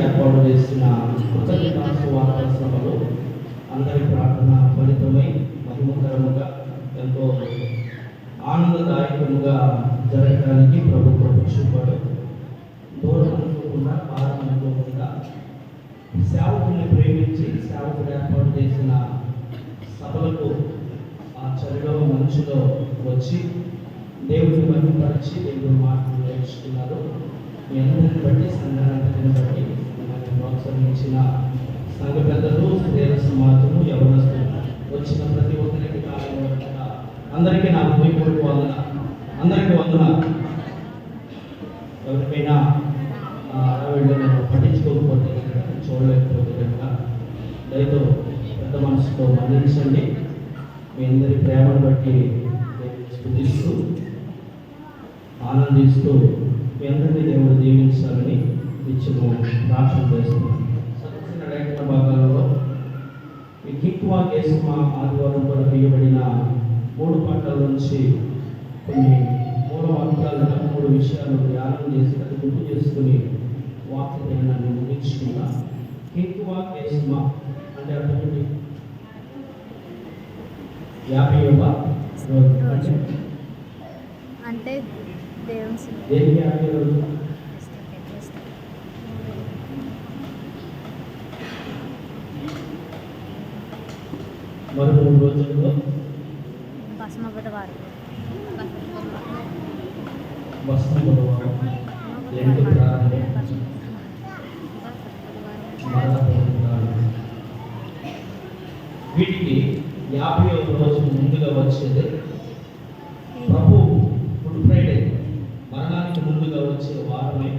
ఏర్పాటు చేసిన కృతజ్ఞతాసువార్త సభలో అందరి ప్రార్థన ఫలితమై మహిమకరముగా ఎంతో ఆనందదాయకముగా జరగడానికి ప్రభుత్వం చూపాడు. దూరం అనుకోకుండా భారం అనుకోకుండా సేవకుని ప్రేమించి సేవకుడు ఏర్పాటు చేసిన సభలకు ఆ చలిలో మంచులో వచ్చి దేవుడిని మహిమపరిచి దేవుడు మాటలు నేర్చుకున్నారు. మీ అందరిని బట్టి సంఘాన్ని బట్టి మిమ్మల్ని ప్రోత్సహించిన సంఘ పెద్దలు, స్త్రీల సమాజము, యవనస్తులు వచ్చిన ప్రతి ఒక్కరికి అందరికీ నా హృదయపూర్వక వందన. అందరికీ వందన. ఎవరికైనా వీళ్ళని పట్టించుకోకపోతే చూడలేకపోతే కనుక దయతో పెద్ద మనసుతో మన్నించండి. మీ అందరి ప్రేమను బట్టి స్తుతిస్తూ ఆనందిస్తూ మీ అందరినీ దేవుడు దీవించాలని నిత్యము ప్రార్థన చేస్తున్నాను. సదస్సు నడైన భాగాలలో ఈ కిక్వా కేసుమ ఆదివారం కూడా వేయబడిన 3 పాఠాల నుంచి కొన్ని మూల వాక్యాలుగా 3 విషయాలు ధ్యానం చేసి అది గుర్తు చేసుకుని వాక్యాన్ని ముగించుకున్నా. కిక్వా కేసుమ అంటే అర్థం ఏంటి? 50వ రోజు అంటే దేవుని 50వ రోజు మరో 3 రోజుల్లో భస్మ బుధవారం లెంట్ ప్రారంభం వీటికి 50వ రోజు ముందుగా వచ్చేది ప్రభు గుడ్ ఫ్రైడే, మరణానికి ముందుగా వచ్చే వారమే.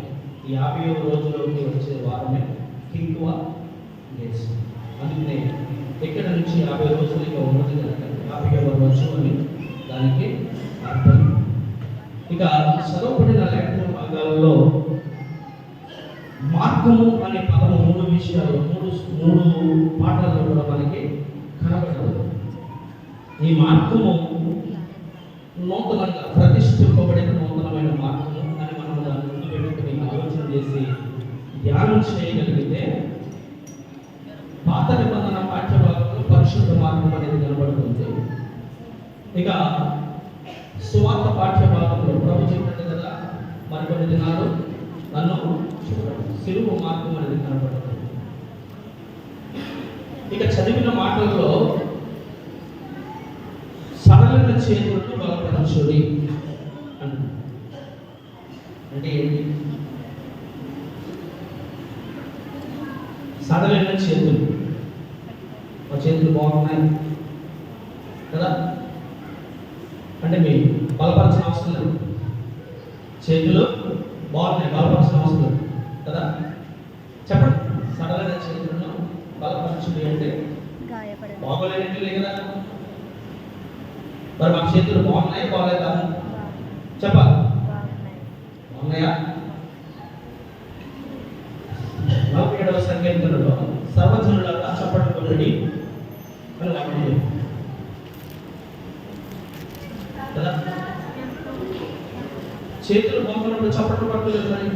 50వ రోజులోకి వచ్చే వారమే కిక్వా డేస్. అందుకనే ఇక్కడ నుంచి 50 రోజులుగా ఉన్నది కనుక 50వ రోజు అని దానికి అర్థం. ఇక చదవబడిన లేఖన భాగాలలో మార్గము అనే పదము 3 విషయాలు 3 పాఠాల్లో కూడా మనకి కనబడదు. ఈ మార్గము నూతనంగా ప్రతిష్ఠింపబడిన నూతనమైన మార్గము అని మనం దాన్ని ముందు పెట్టుకుని ఆలోచన చేసి ధ్యానం చేయగలిగితే పాత నిబంధన పాఠ్యభాగంలో పరిశుద్ధ మార్గం అనేది కనబడుతుంది. ఇక సువార్త పాఠ్యభాగంలో ప్రభు చెప్పినట్టు కదా, మరికొన్ని దినాలు నన్ను సిలువ మార్గం అనేది కనబడుతుంది. ఇక చదివిన మాటల్లో సడలిన చేతులను బలపరచుడి అంటే ఏంటి? సడలిన చేతులు, మా చేతులు బాగున్నాయి కదా అంటే మీ బలపరచిన అవసరం లేదు. చేతులు బాగున్నాయి, బలపరచిన అవసరం లేదు కదా. చెప్పండి, సడలిన చేతులను బలపరచుడి అంటే బాగోలేనట్లే కదా. మరి మా చేతులు బాగున్నాయి బాగలేదా? చెప్పాలి, బాగున్నాయా? 47వ సంకీర్తనలో సర్వజనులారా చప్పట్లు కొట్టుడి అని వాక్యం కదా. చేతులు బాగున్నప్పుడు చప్పట్లు పట్టలేదు. మరి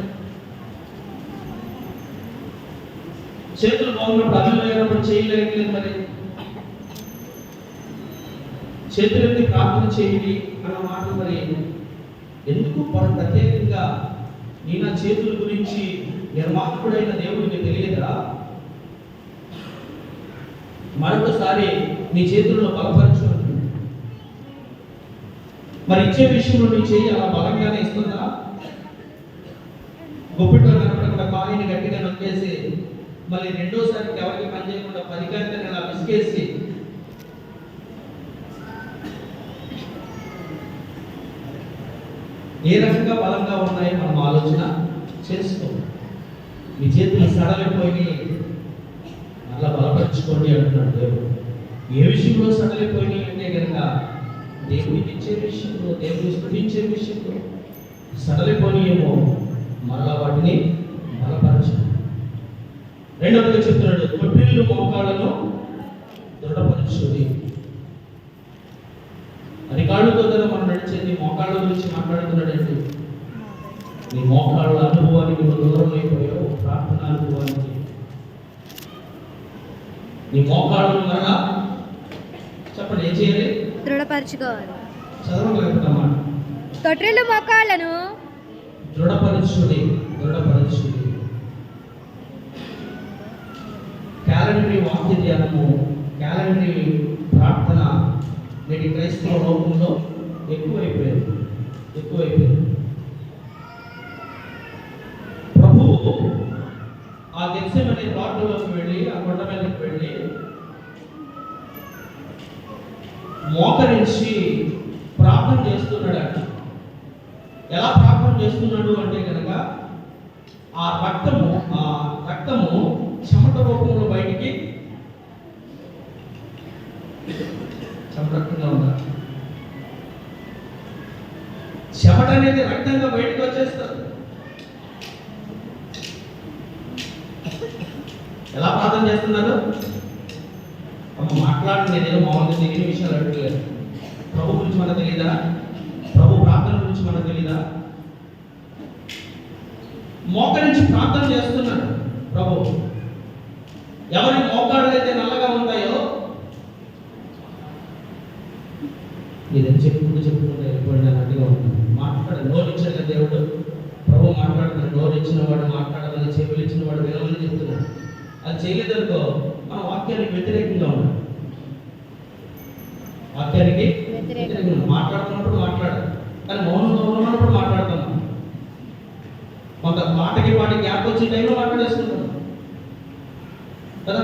చేతులు బాగున్నప్పుడు అభినయనప్పుడు చేయలేదు. మరి చేతులెత్తి ప్రార్థన చేయండి అన్న మాటలు మరి ఎందుకు ప్రత్యేకంగా నీ నా చేతుల గురించి నిర్మాణకుడైన దేవుడికి తెలియదా? మరొకసారి నీ చేతుల్లో బలపరచు. మరి ఇచ్చే విషయంలో నీ చేయి అలా బలంగానే ఇస్తుందా? గుప్పిట్లో కనపడకుండా కాలిని గట్టిగా నొక్కేసి మళ్ళీ రెండోసారికి ఎవరికి పని చేయకుండా 10 గంటలు అలా విసికేసి ఏ రకంగా బలంగా ఉన్నాయో మనం ఆలోచన చేసుకో. మీ చేతులు సడలిపోయి అలా బలపరచుకోండి అంటున్నాడు దేవుడు. ఏ విషయంలో సడలిపోయి అంటే కనుక దేవుడికి ఇచ్చే విషయంలో, దేవుడిని స్తుతించే విషయంలో సడలిపోయినేమో మరలా వాటిని బలపరచు. రెండవదిగా చెప్తున్నాడు, తొట్టిల్లు మోకాళ్ళను దృఢపరచుడి. అరికాళ్ళతో కదా మనం నడిచేది, మోకాళ్ళ గురించి మాట్లాడుతున్నాడండి. నీ మోకాళ్ళ అనుభవానికి నువ్వు దూరం అయిపోయావు, ప్రార్థన అనుభవం నీ మోకాళ్ళు మరలా చెప్పండి, ఏం చేయాలి? దృఢపరచుకోవాలి. చదవగలుగుతామా? తొట్రిల్లు మోకాళ్ళను దృఢపరచుడి. క్యాలెండరీ వాక్య ధ్యానము, క్యాలెండరీ ప్రార్థన నేటి క్రైస్తవ లోకంలో ఎక్కువైపోయింది. ప్రభువు ఆ గెత్సెమనే తోటలోకి వెళ్ళి, ఆ కొండ మీదకి వెళ్ళి మోకరించి ప్రార్థన చేస్తున్నాడట. ఎలా ప్రార్థన చేస్తున్నాడు అంటే కనుక ఆ రక్తము చెమట రూపంలో బయటికి, చెమటంగా ఉందా? చెమట అనేది రక్తంగా బయటకు వచ్చేస్తారు. ఎలా ప్రార్థన చేస్తున్నారు? మాట్లాడండి, నేను మామూలుగా తెలియని విషయాలు అడగలేదు. ప్రభు గురించి మనకు తెలీదా? ప్రభు ప్రార్థన గురించి మనకు తెలీదా? మోకరించి ప్రార్థన చేస్తున్నాడు ప్రభు. ఎవరి మోకాళ్ళు అయితే నల్లగా ఉంటాయో, ఏదైనా చెప్పుకుంటూ వెళ్ళిపోయిన అన్నట్టుగా ఉంటుంది. నోరు ఇచ్చాడు కదా దేవుడు. ప్రభు మాట్లాడుతున్నాడు. నోరు ఇచ్చిన వాడు మాట్లాడాలని, చెవులు ఇచ్చిన వాడు వినమని చెప్తున్నాడు. అది చేయలేదనుకో మన వాక్యానికి వ్యతిరేకంగా ఉన్నాడు. వాక్యానికి వ్యతిరేకంగా మాట్లాడుతున్నప్పుడు మాట్లాడాలి, కానీ మౌనంగా ఉన్నప్పుడు మాట్లాడుతున్నాం. కొంత మాటకి గ్యాప్ వచ్చే టైంలో మాట్లాడేసుకుంటాం కదా.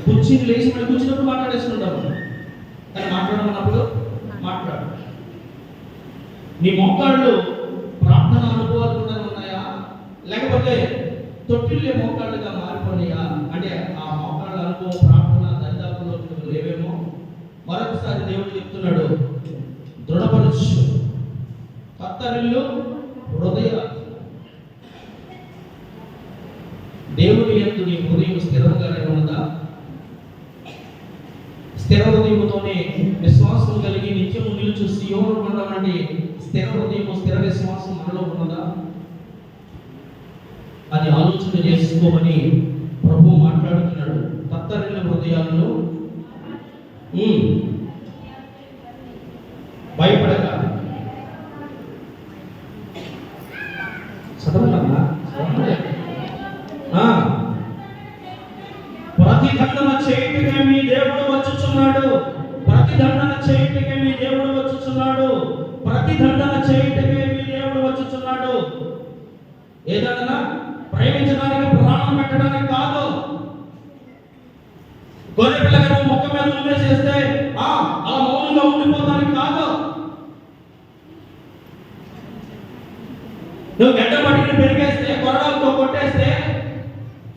కూర్చుని లేచి మళ్ళీ కూర్చున్నప్పుడు మాట్లాడేసుకుంటాము, కానీ మాట్లాడమన్నప్పుడు మాట్లాడు. నీ మోకాళ్ళు ప్రార్థన అనుభవాలు కూడా ఉన్నాయా, లేకపోతే తొట్టిల్లే మోకాళ్ళుగా మారిపోయినాయా? అంటే ఆ మోకాళ్ళ అనుభవం, ప్రార్థన దరిదాపులో లేవేమో. మరొకసారి దేవుడు చెప్తున్నాడు, దృఢపరచు, కత్తరిల్లు హృదయ. దేవుని యందు నీ హృదయం స్థిరంగానే ఉన్నదా? స్థిర హృదయముతోనే విశ్వాసం కలిగి నిత్యము నిలుచు సియోను కొండ వంటి స్థిర హృదయము, స్థిర విశ్వాసం మనలో ఉన్నదా? అది ఆలోచన చేసుకోమని ప్రభు మాట్లాడుతున్నాడు. కత్తరిల్లు హృదయాలను భయపడక చదవాలన్నా, ప్రతిదండన చేయుటకే మీ దేవుడు వచ్చుచున్నాడు. ప్రతిదండన చేయుటకే మీ దేవుడు వచ్చుచున్నాడు. ప్రతిదండన చేయుటకే మీ దేవుడు వచ్చుచున్నాడు. ఏదన్నా ప్రేమించడానికి, ప్రాణం పెట్టడానికి కాదు. గొర్రె పిల్లగా మొక్క మీద ఉమ్మేసేస్తే అలా మౌనంగా ఉండిపోతానికి కాదు. నువ్వు గడ్డ పట్టుకుని పెరిగేస్తే, కొరడాలతో కొట్టేస్తే,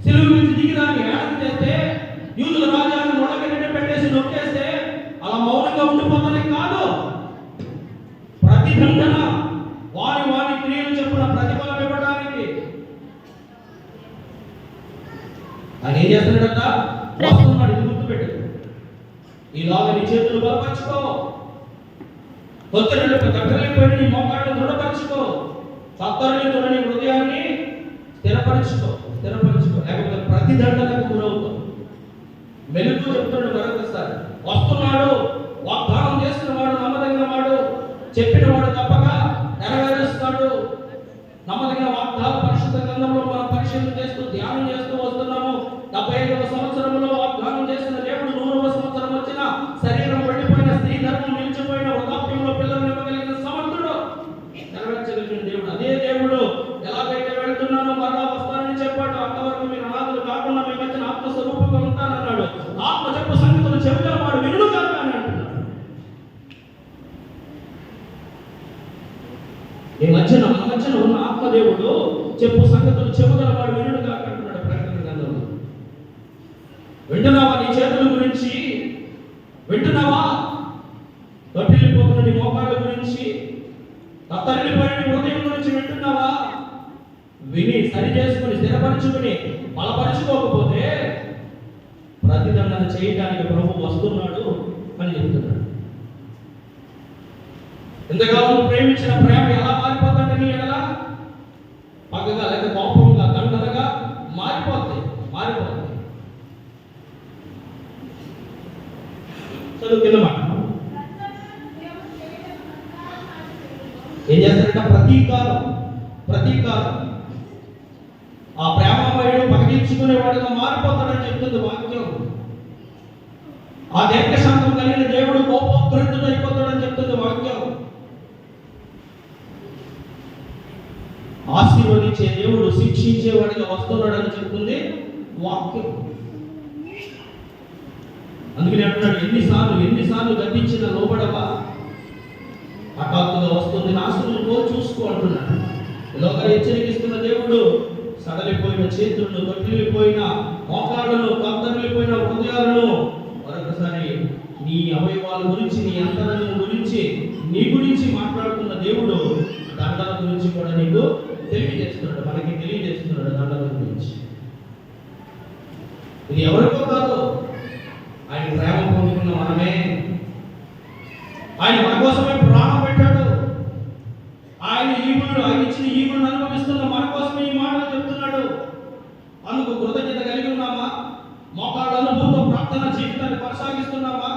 సిలువ నుంచి దిగిరాని ఏడం చేస్తే, యూదుల రాజ్యాన్ని మొడకెట్టి పెట్టేసి నొక్కేస్తే అలా మౌనంగా ఉండిపోతానికి కాదు. ప్రతిదండన వారి క్రియలు చెప్పున ప్రతిఫలం ఇవ్వడానికి ఆయన ఏం చేస్తున్నాడట? వస్తున్నాడు. ఇది గుర్తుపెట్టు. ఈలాగా నీ చేతులు బలపరచుకో, కొత్తరిల్లు కట్టలిపోయిన నీ మోకాళ్ళు దృఢపరచుకో, సత్తరిల్లుతో నీ హృదయాన్ని స్థిరపరచుకో. లేకపోతే ప్రతిదండనకు గురవుతావు. మెలుగు చెప్తున్నాడు మరొకసారి. వస్తున్నాడు, వాగ్దానం చేస్తున్నవాడు నమ్మదగిన వాడు, చెప్పిన వాడు తప్పక నెరవేరుస్తాడు. నమ్మదగిన వాగ్దానం పరిశుద్ధ గ్రంథంలో మనం పరిశీలన చేస్తూ ధ్యానం చేస్తూ వస్తున్నాము. 75వ సంవత్సరంలో వాగ్దానం చేసిన దేవుడు 100వ సంవత్సరం వచ్చిన శరీరం పడిపోయిన, స్త్రీ ధర్మం నిలిచిపోయిన, వృద్ధాప్యంలో పిల్లలను ఇవ్వగలిగిన సమర్థుడు, నెరవేర్చగలిగిన దేవుడు. అదే దేవుడు ఎలాగైతే వెళ్తున్నానో మరలా వస్తానని చెప్పాడు. అంతవరకు మీరు అనాథులు కాకుండా మీ మధ్యన ఆత్మస్వరూపంగా ఉంటానన్నాడు. ఆత్మ చెప్పు సంగతులు చెబుతున్న వాడు వినుడు కాక అని అంటున్నాడు. మన మధ్యన ఉన్న ఆత్మదేవుడు చెప్పు సంగతులు చెబుతున్న వాడు వినుడు కాక అంటున్నాడు ప్రకటన గ్రంథంలో. వింటున్నావా? నీ చేతుల గురించి వింటున్నావా? తొట్టిల్లిపోతున్న నీ మోకాళ్ళ గురించి, తత్తరిల్లిపోయిన హృదయం గురించి వింటున్నావా? విని సరి చేసుకుని స్థిరపరచుకుని బలపరచుకోకపోతే ప్రతిదండన చేయడానికి ప్రభు వస్తున్నాడు అని చెప్తున్నాడు. ఎంతకాలం ప్రేమించిన ప్రేమ ఎలా మారిపోతుంటే నీ ఎడలా పగగా లేక కోపంగా దండనగా మారిపోతుంది. చదువు కింద మాట. ఏం చేస్తారంట? ప్రతీకారం. ఆ ప్రేమమయుడు పగటించుకునేవాడుగా మారిపోతాడని చెప్తుంది వాక్యం. ఆ దీర్ఘశాంతం కలిగిన దేవుడు కోపోద్రిక్తుడు అయిపోతాడని చెప్తుంది వాక్యం. ఆశీర్వదించే దేవుడు శిక్షించేవాడిగా వస్తున్నాడని చెప్తుంది వాక్యం. అందుకని అంటున్నాడు, ఎన్నిసార్లు గద్దించిన లోబడవా, హఠాత్తుగా వస్తుంది, నాశనం చూసుకో అంటున్నాడు. లోక హెచ్చరికిస్తున్న దేవుడు సడలిపోయిన చేతులను, తొట్టిల్లిపోయిన మోకాళ్ళను, కత్తరిల్లిపోయిన హృదయాలను మరొకసారి నీ అవయవాల గురించి, నీ అంతరంగం గురించి, నీ గురించి మాట్లాడుతున్న దేవుడు దండల గురించి కూడా నీకు తెలియజేస్తున్నాడు, మనకి తెలియజేస్తున్నాడు దండల గురించి. ఇది ఎవరికో కాదు, ఆయన ప్రేమ పొందుకున్న మనమే. ఆయన మన కోసమే ప్రాణం పెట్టాడు. ఆయన ఇచ్చిన ఈవులను అనుభవిస్తున్న మన కోసమే ఈ మాటలు చెప్తున్నాడు. అందుకు కృతజ్ఞత కలిగి ఉన్నామా? మోకాళ్ళ అనుభవంతో ప్రార్థన జీవితాన్ని కొనసాగిస్తున్నామా?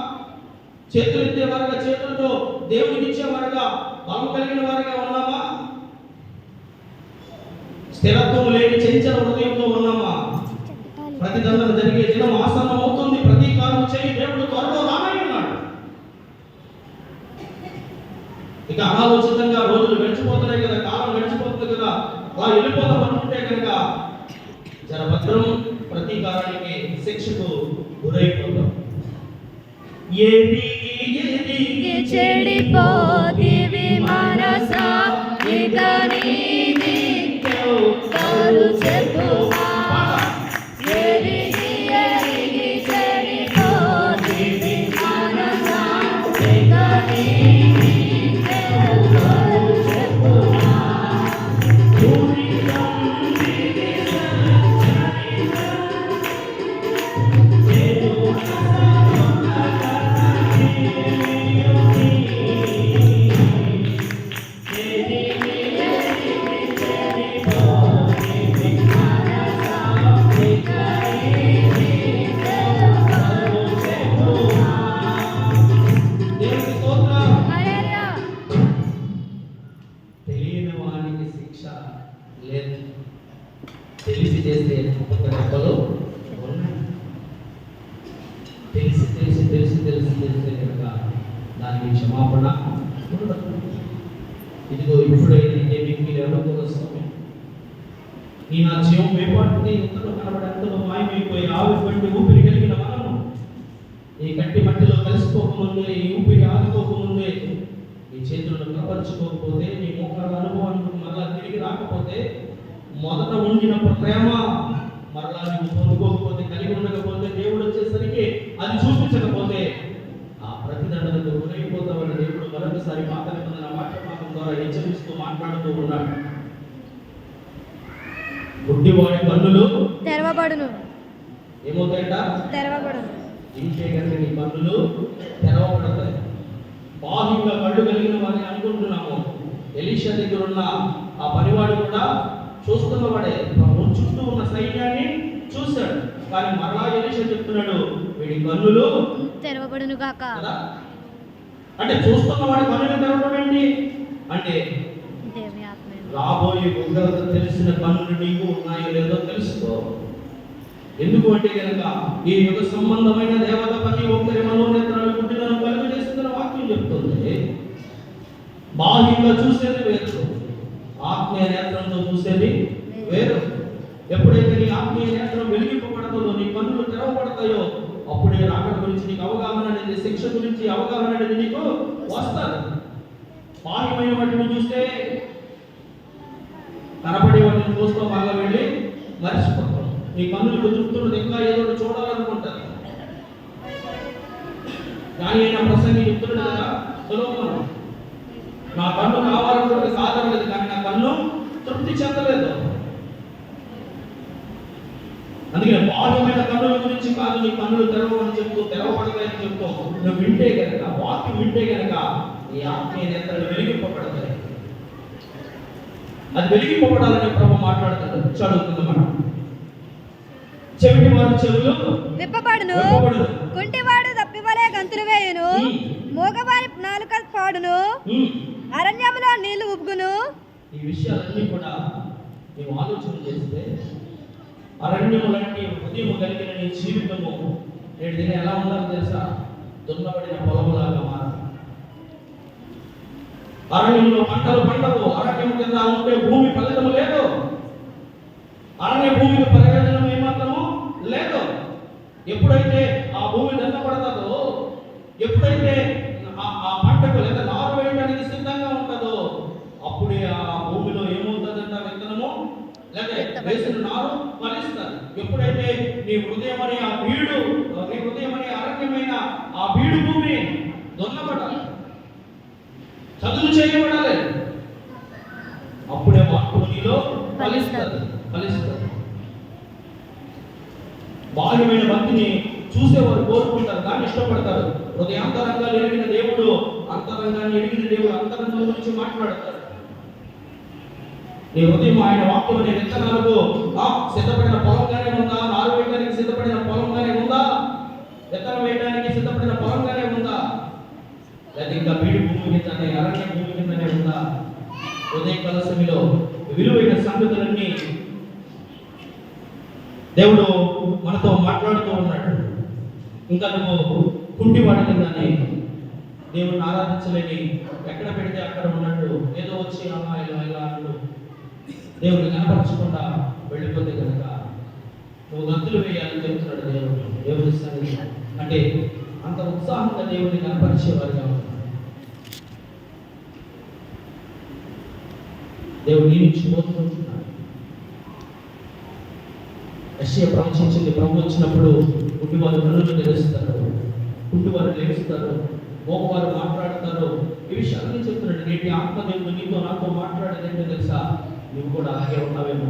చేతులు ఎత్తేవారుగా, చేతులతో దేవుడికి ఇచ్చేవారుగా, బలం కలిగిన వారిగా ఉన్నామా? స్థిరత్వం లేని చంచల హృదయంతో ఉన్నామా? ప్రతిదండన జరిగే దినం ఆసన్నం అవుతుంది. ప్రతీకారం చేయి, దేవుడు త్వరలో రానై ఉన్నాడు. ఇక అనాలోచితంగా రోజులు గడిచిపోతున్నాయి కదా, కాలం గడిచిపోతుంది కదా, అలా వెళ్ళిపోతాం అనుకుంటే కనుక జరభద్రం, ప్రతీకారానికి, శిక్షకు గురైపోతాం. ఎదిగి చెడిపోతివి మనసా, ఇక నీకు కాలు చెప్పుమా. ఎదిగి చెడిపోతివి మనసా, ఇక నీకు కాలు చెప్పుమా. తెలియని వానికి శిక్ష లేదు, తెలిసి చేస్తే దెబ్బలు ఉన్నాయి. తెలిసి కనుక దానికి క్షమాపణ ఉండదు. ఇదిగో ఇప్పుడైతే మీకు అనుకూల సమయం. ఈ నా జీవం వేపాటిని ఎంతలో కనబడి ఎంతలో మాయమైపోయి ఆవిరి ఊపిరి కలిగిన మనము ఈ గట్టి మట్టిలో కలిసిపోకముందే, ఈ ఊపిరి ఆగిపోకముందే, నీ చేతులను కనపరుచుకోకపోతే, నీ మోకాళ్ళ అనుభవానికి మరలా తిరిగి రాకపోతే, మొదట ఉండిన ప్రేమ మరలా నీకు పొందుకోకపోతే, కలిగి ఉండకపోతే, దేవుడు వచ్చేసరికి అది చూపించకపోతే ఆ ప్రతిదండనకు గురైపోతామని దేవుడు మరొకసారి పాత నిబంధన వాక్యపాఠం ద్వారా హెచ్చరిస్తూ మాట్లాడుతూ ఉన్నాడు. గుడ్డివాడి కన్నులు తెరవబడును. ఏమవుతాయంట? తెరవబడును. ఇంకే కనుక నీ కన్నులు తెరవబడతాయి. బాహ్యంగా కళ్ళు కలిగిన వారిని అనుకుంటున్నాము. ఎలీషా దగ్గర ఉన్న ఆ పనివాడు కూడా చూస్తున్నవాడే, చుట్టూ ఉన్న సైన్యాన్ని చూశాడు. కానీ మరలా ఎలీషా చెప్తున్నాడు, వీడి కన్నులు తెరవబడును గాక. అంటే చూస్తున్నవాడి కన్నులు తెరవడం ఏంటి అంటే, దేవుని ఆత్మ రాబోయే ఉగ్రత తెలిసిన కన్నులు నీకు ఉన్నాయో లేదో తెలుసుకో. ఎందుకు అంటే కనుక ఈ యుగ సంబంధమైన దేవత ప్రతి ఒక్కరి మనోనేత్రాలు పుట్టినను కలుగు చేస్తున్న వాక్యం చెప్తుంది. బాహ్యంగా చూసేది వేరు, ఆత్మీయ నేత్రంతో చూసేది వేరు. ఎప్పుడైతే నీ ఆత్మీయ నేత్రం వెలిగింపబడతాయో, నీ కన్నులు తెరవబడతాయో, అప్పుడే రాకడ గురించి నీకు అవగాహన అనేది, శిక్ష గురించి అవగాహన అనేది నీకు వస్తుంది. బాహ్యమైన వాటిని చూస్తే కనపడే వాటిని చూస్తూ బాగా వెళ్ళి మర్చిపోతాం. నీ కన్నులు కుదురుతున్నది ఇంకా ఏదో చూడాలనుకుంటారు. కానీ ఆయన ప్రసంగి చెప్తున్నాడు కదా, సొలొమోను, నా కన్ను కావాలనుకుంటే సాధనలేదు, కానీ నా కన్ను తృప్తి చెందలేదు. అందుకే బాహ్యమైన కన్నుల గురించి కాదు, నీ కన్నులు తెరవని చెప్తూ, తెరవబడతాయని చెప్తూ నువ్వు వింటే కనుక, వాక్యం వింటే కనుక నీ ఆత్మీయ నేత్రాలు వెలిగింపబడతాయి. అది వెలిగింపబడాలని ప్రభు మాట్లాడుతాడు. చదువుతుంది మనం. చెవిటి వారి చెవులు విప్పబడును, కుంటివాడు తప్పివలె వలె గంతులు వేయును, మూగవారి నాలుక పాడును, అరణ్యములో నీళ్లు ఉబ్బును. ఈ విషయాలన్నీ కూడా నీవు ఆలోచన చేస్తే అరణ్యములంటి హృదయము కలిగిన నీ జీవితము నేటి దిన ఎలా ఉండాలో తెలుసా? దున్నబడిన పొలములాగా మారాలి. అరణ్యంలో పంటలు పండవు. అరణ్యం కింద ఉంటే భూమి ఫలితము లేదు. అరణ్య భూమికి ప్రయోజనం ఏమాత్రము లేదు. ఎప్పుడైతే ఆ భూమి దండపడతాదో, ఎప్పుడైతే ఆ పంటకు లేదా నారు వేయడానికి సిద్ధంగా ఉంటుందో, అప్పుడే ఆ భూమిలో ఏమవుతుందంట? విత్తనము లేదా వేసిన నారు ఫలిస్తుంది. ఎప్పుడైతే నీ హృదయం అనే ఆ బీడు, నీ హృదయం అనే అరణ్యమైన ఆ బీడు భూమి దున్నపడాలి, చదువు చేయబడాలి, అప్పుడే వాక్కు నీలో ఫలిస్తుంది. బాల్యమైన భక్తిని చూసేవారు కోరుకుంటారు, దాన్ని ఇష్టపడతారు. హృదయాంతరంగాలు ఎరిగిన దేవుడు, అంతరంగాన్ని ఎరిగిన దేవుడు అంతరంగం గురించి మాట్లాడతారు. నీ హృదయం ఆయన వాక్యం అనే విత్తనాలకు సిద్ధపడిన పొలంగానే ఉందా? నారు వేయడానికి సిద్ధపడిన పొలంగానే ఉందా? విత్తనం వేయడానికి సిద్ధపడిన పొలంగానే ఉందా? లేదా ఇంకా బీడు భూమి కిందనే, అరణ్య భూమి కిందనే ఉందా? ఉదయ కలసమిలో విలువైన సంగతులన్నీ దేవుడు మనతో మాట్లాడుతూ ఉన్నాడు. ఇంకా నువ్వు కుంటివాడి కిందనే, దేవుడిని ఆరాధించలేని, ఎక్కడ పెడితే అక్కడ ఉన్నట్టు ఏదో వచ్చి అమ్మా ఇలా అంటూ దేవుడిని కనపరచకుండా వెళ్ళిపోతే కనుక నువ్వు గంతులు వేయాలని చెబుతున్నాడు దేవుడి సన్నిధి. అంటే అంత ఉత్సాహంగా దేవుడిని కనపరిచేవారుగా ఉన్నారు. దేవుడు నీ నుంచి కోరుకుంటున్నాడు. యెషయా ప్రవచించింది, ప్రభు వచ్చినప్పుడు కుంటివారు కన్నులు తెరుస్తారు, కుంటివారు లేస్తారు, మోగవారు మాట్లాడతారు. ఈ విషయాన్ని చెప్తున్నాడు. నేటి ఆత్మదేవుడు నీతో నాతో మాట్లాడేదంటే తెలుసా? నువ్వు కూడా అలాగే ఉన్నావేమో.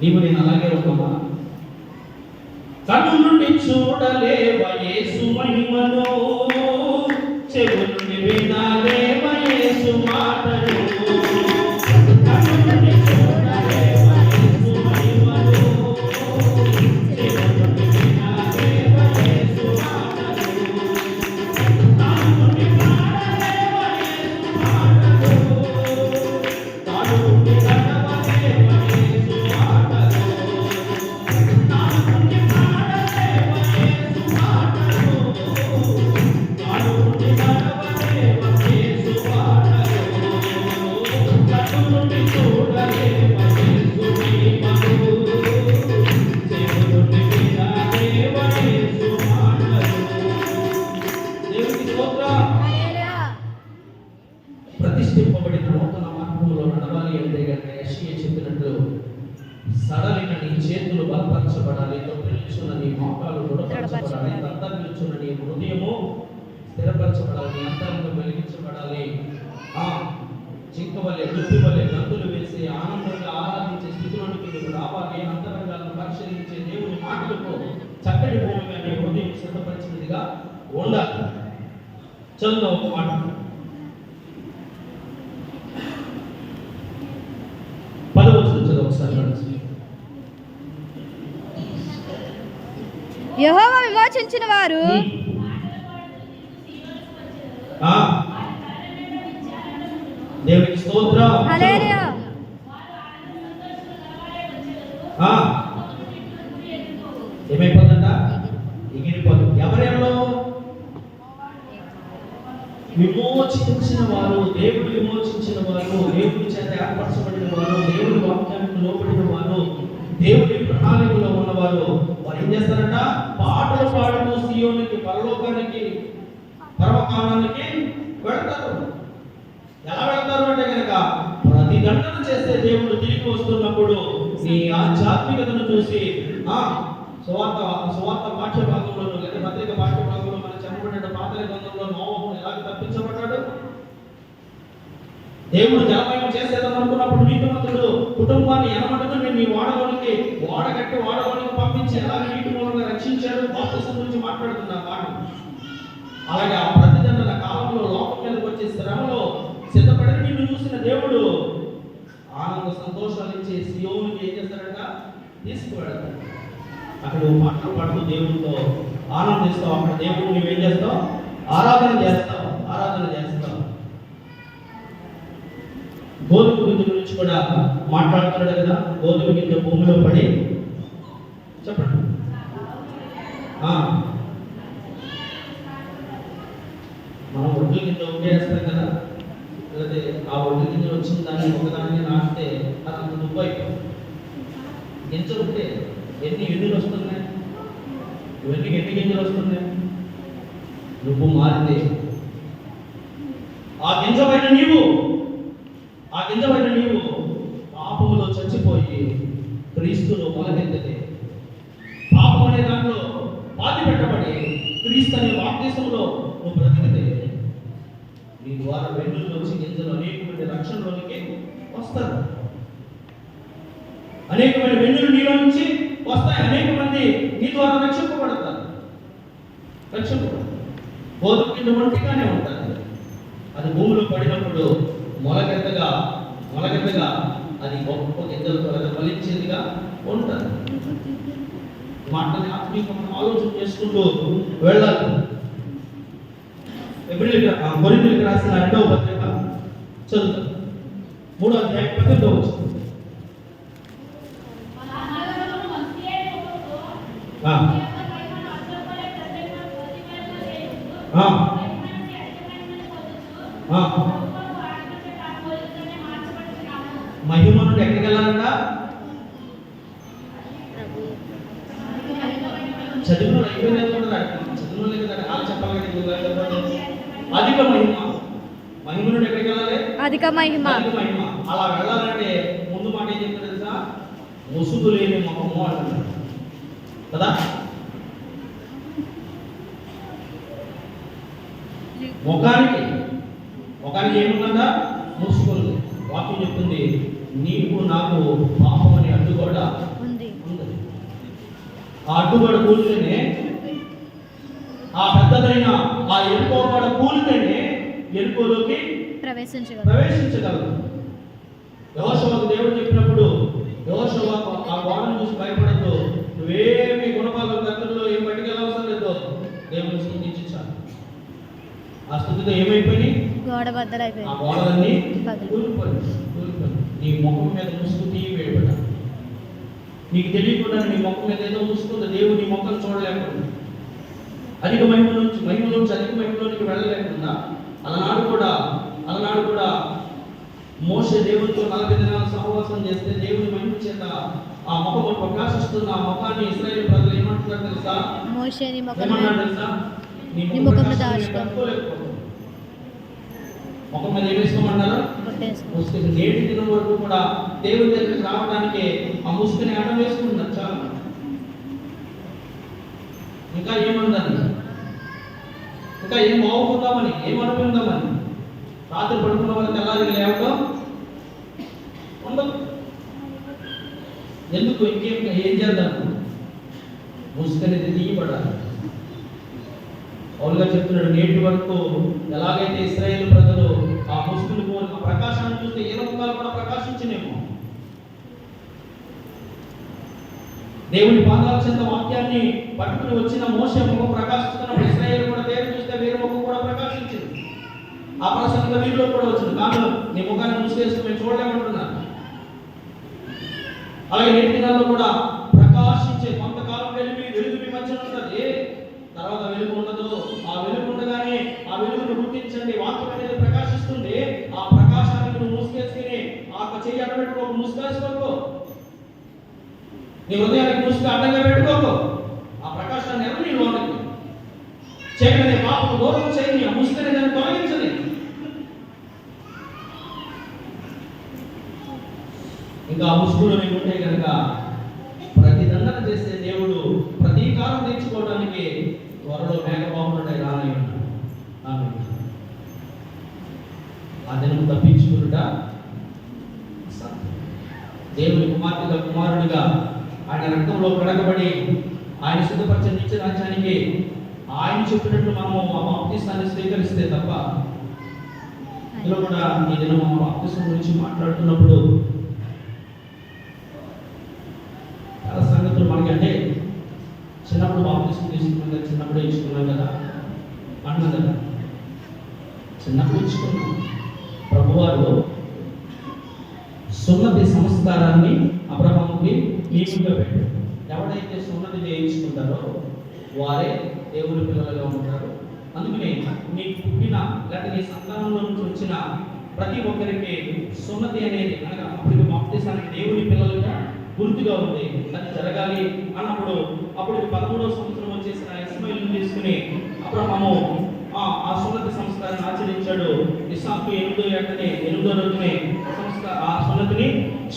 నీవు నేను అలాగే ఉన్నామా? కన్ను నుండి చూడలేవా యేసు మహిమను, చెవులు నుండి వినలేవా యేసు మాటలు, కన్ను నుండి చూడలేవా యేసు మహిమను, చెవులు నుండి వినలేవా యేసు మాటలు, తాను నుండి పాడలేవా యేసు మాటలు, తాను నుండి నడవలేవా యేసు మాటలు, తాను నుండి పాడలేవా యేసు మాటలు, తాను నుండి నడవలేవా యేసు మాటలు, కన్ను నుండి చూడలేవా యేసు మహిమను, చెవులు నుండి వినలేవా యేసు మాటలు. దేవునికి స్తోత్రం. హల్లెలూయా. ప్రతిష్ఠింపబడిన నూతన మార్గంలో నడవాలి అంటే కనుక యెషయా చెప్పినట్లు సడలిన నీ చేతులు బలపరచబడాలి, తొట్టిల్చున్న నీ మోకాలు దృఢపరచబడాలి, దత్తగిల్చున్న నీ హృదయము స్థిరపరచబడాలి, నీ అంతరంగం వెలిగించబడాలి. జింక వలె దుప్పి వలె గంతులు వేసి ఆనందంగా ఆరాధించే స్థితిలోనికి నీకు రావాలి. అంతరంగాలను పరిశీలించే దేవుని మాటలకు చక్కటి భూమిగా నీ హృదయం సిద్ధపరిచినదిగా ఉండాలి. చదువు ఒక మాట. చదువు ఒకసారి. యెహోవా విమోచించిన వారు దేవునికి స్తోత్రం. హల్లెలూయా. ఏమైపోతుందంట? ఎగిరిపోతుంది. ఎవరెవరో విమోచించిన వారు, దేవుడు విమోచించిన వారు, దేవుడి చేత ఏర్పరచబడిన వారు, దేవుడి వాక్యానికి లోబడిన వారు, దేవుడి ప్రణాళికలో ఉన్నవారు వారు ఏం చేస్తారంట? పాటలు పాడుతూ సీయోనికి, పరలోకానికి, పరమకాలానికి వెళ్తారు. ఎలా వెళ్తారు అంటే కనుక ప్రతిదండన చేసే దేవుడు తిరిగి వస్తున్నప్పుడు నీ ఆధ్యాత్మికతను చూసి సువార్త పాఠ్య భాగంలో లేదా పత్రిక పాఠ్య భాగంలో మనం చెప్పబడిన పాత నిబంధనలో నోవహు ఎలా తప్పించబడ్డాడు? దేవుడు జలమయం చేసేదని అనుకున్నప్పుడు నీతిమంతుడు కుటుంబాన్ని ఎనమటను నీ వాడలోనికి పంపించి ఎలా నీటి మూలంగా రక్షించాడు? బాప్తిసం గురించి మాట్లాడుతున్నా మాట. అలాగే ఆ ప్రతిదండన కాలంలో లోకం మీదకి వచ్చే శ్రమలో సిద్ధపడిన నిన్ను చూసిన దేవుడు ఆనంద సంతోషాలు ఇచ్చే సీయోనుకి ఏం చేస్తాడంట? తీసుకువెడతాడు. అక్కడ పాటలు పాడుతూ దేవుడితో ఆనందిస్తావు. అక్కడ దేవుడు నువ్వేం చేస్తావు? ఆరాధన చేస్తావు. గోధుమ గింజ గురించి కూడా మాట్లాడుతున్నాడు కదా. గోధుమ గింజ భూమిలో పడి, చెప్పండి. మనం ఒడ్డు గింజ వేస్తాం కదా, లేకపోతే ఆ ఒడ్డు గింజ వచ్చిన దాన్ని ఒకదాన్ని నాటితే అది దుబ్బు అయిపోతుంది. గింజ ఉంటే ఎన్ని గింజలు వస్తున్నాయి? ఇవన్నీ ఎన్ని గింజలు వస్తున్నాయి? నువ్వు మారితే ఆ గింజమైన నీవు పాపములో చచ్చిపోయి క్రీస్తులో మొలకెత్తితే, పాపం అనే దాంట్లో పాతి పెట్టబడి క్రీస్తు అనే బాప్తిసంలో నువ్వు బ్రతికితే, నీ ద్వారా వెన్నుల నుంచి గింజలు అనేకమైన రక్షణలోనికి వస్తారు. అనేకమైన వెన్నులు నీలో నుంచి వస్తాయి. అనేక మంది నీ ద్వారా రక్షింపబడతారు. గోధుమ గింజ ఒంటిగానే ఉంటుంది. అది భూమిలో పడినప్పుడు మొలకెత్తగా అది గొప్ప గింజలు త్వరగా ఫలించేదిగా ఉంటుంది. మాటని ఆత్మీయంగా ఆలోచన చేసుకుంటూ వెళ్ళాలి. కొరింథీయులకు రాసిన 2వ పత్రిక చదువుతాం. 3వ అధ్యాయం 18వ వచనం. మహిమ నుండి ఎక్కడికి వెళ్ళాలంట? చదువులో అయిపోయినది కూడా చదువులో లేదు కదా, వాళ్ళు చెప్పాలి కదా. అధిక మహిమ నుండి ఎక్కడికి వెళ్ళాలి? అధిక మహిమ. అలా వెళ్ళాలంటే ముందు మాట ఏం చెప్తారు తెలుసా? ముసుగు లేని ముఖము అంటున్నారు కదా. ముఖానికి ఏముందా? ముసుగుంది. వాక్యం చెప్తుంది, నీకు నాకు పాపం అనే అడ్డుగోడ ఉంది. ఆ అడ్డుగోడ కూలితేనే, ఆ పెద్దదైన ఆ ఎరుకో గోడ కూలితేనే ఎరుకోలోకి ప్రవేశించగలరు. యెహోషువకు దేవుడు చెప్పినప్పుడు, యెహోషువ ఆ గోడను చూసి భయపడద్దు, నువ్వేమి గుణపాల దగ్గరలో ఏం పట్టుకెళ్ళవసరం లేదు, దేవుని స్తుతించాలి. ఆ స్థుతితో ఏమైపోయి గోడ బద్దలైపోయింది. ఆ గోడలన్నీ కూలిపోయి నీ ముఖం మీద ముసుగు తీయబడ, నీకు తెలియకుండా నీ ముఖం మీద ఏదో ముసుకుంది. దేవుడు నీ ముఖం చూడలేకుండా, అధిక మహిమ నుంచి అధిక మహిమలోనికి వెళ్ళలేకుండా, అలనాడు కూడా మోషే దేవునితో 40 దినాలు సహవాసం చేస్తే దేవుని మహిమ చేత ఆ ముఖము ప్రకాశిస్తున్న ఆ ముఖాన్ని ఇశ్రాయేలు ప్రజలు ఏమంటున్నారు తెలుసా? నీ ముఖం మీద ఏమేసుకోమన్నారు? ముసుగు. నేటి దినం వరకు కూడా దేవుని దగ్గరికి రావడానికి ఆ ముసుగుని అడ్డం వేసుకుంటున్నారు చాలా. ఇంకా ఏముందని, ఇంకా ఏం బాగుందామని, ఏం అనుకుందామని, రాత్రి పడుకున్న వాళ్ళకి తెల్లారి లేవడం ఉండదు. ఎందుకు? ఏం చేద్దాం? ముసుగు అనేది తీయబడాలి. పౌలుగా చెప్తున్నాడు, నేటి వరకు ఎలాగైతే ఇశ్రాయేలు ప్రజలు ఆ ముసుగుని కోరిక ప్రకాశాన్ని చూస్తే ఏ లోకాలు కూడా ప్రకాశించినేమో. దేవుని పాదాల చెంత వాక్యాన్ని పట్టుకుని వచ్చిన మోషే ముఖం ప్రకాశిస్తున్నప్పుడు ఇశ్రాయేలు కూడా దేవుడు చూస్తే వీరి ముఖం కూడా ప్రకాశించింది. ఆ ప్రసంగంలో వీరిలో కూడా వచ్చింది. కానీ నీ ముఖాన్ని ముసుగేసుకుని మేము చూడలేమంటున్నాను. అలాగే నేటి దినాల్లో కూడా ప్రకాశించే కొంతకాలం వెలుగు మీ మధ్య ఉంటుంది, తర్వాత వెలుగు ఉండదు. ఆ వెలుగు ఉండగానే ఆ వెలుగును గుర్తించండి. వాక్యం అనేది ప్రకాశిస్తుంది. ఆ ప్రకాశానికి నువ్వు ముసుగేసుకుని ఆ చెయ్యి అడ్డ పెట్టుకో, ముసుగేసుకోకు. నీ హృదయానికి ముసుగు అడ్డంగా పెట్టుకోకు. ఆ ప్రకాశాన్ని ఎవరు నీ లోనికి చేయని పాపకు దూరం చేయని, ఆ ముసుగుని దాన్ని తొలగించని. ఇంకా ఆ ముసుగులో నీకు ఉంటే కనుక ప్రతి దండన చేసే దేవుడు ప్రతీకారం తీర్చుకోవడానికి త్వరలో మేఘబాబునుండే రానై ఉన్నాడు. ఆ దినం తప్పించుకునుట దేవుని కుమారుడిగా ఆయన రక్తంలో కడగబడి ఆయన సిద్ధపరిచిన నిత్య రాజ్యానికి ఆయన చెప్పినట్టు మనము ఆ బాప్తిస్తాన్ని స్వీకరిస్తే తప్ప. ఇందులో కూడా ఈ దినం ఆ బాప్తిస్తం గురించి మాట్లాడుతున్నప్పుడు చాలా సంగతులు మనకి, అంటే చిన్నప్పుడు బాప్తిస్తం ఇచ్చుకున్నాం కదా, చిన్నప్పుడు ఇచ్చుకున్నాం కదా అన్నాం కదా. చిన్నప్పుడు ఇచ్చుకున్నాం. ప్రభువారు సున్నతి సంస్కారాన్ని అబ్రహాముకి నియమంగా పెట్టారు. ఎవడైతే సున్నతి చేయించుకుంటారో వారే దేవుని పిల్లలుగా ఉంటారు. అందుకని నీకు పుట్టిన లేకపోతే నీ సంతానంలో నుంచి వచ్చిన ప్రతి ఒక్కరికి సున్నతి అనేది అనగా అప్పటికి బాప్తిసానికి దేవుని పిల్లలుగా గుర్తుగా ఉంది. అది జరగాలి అన్నప్పుడు అప్పుడు 13వ సంవత్సరం వచ్చేసిన ఇస్మాయిల్ని తీసుకుని అబ్రహాము ఆ సున్నతి సంస్కారాన్ని ఆచరించాడు. ఇస్సాకు 8వ రోజునే ఆ సున్నతిని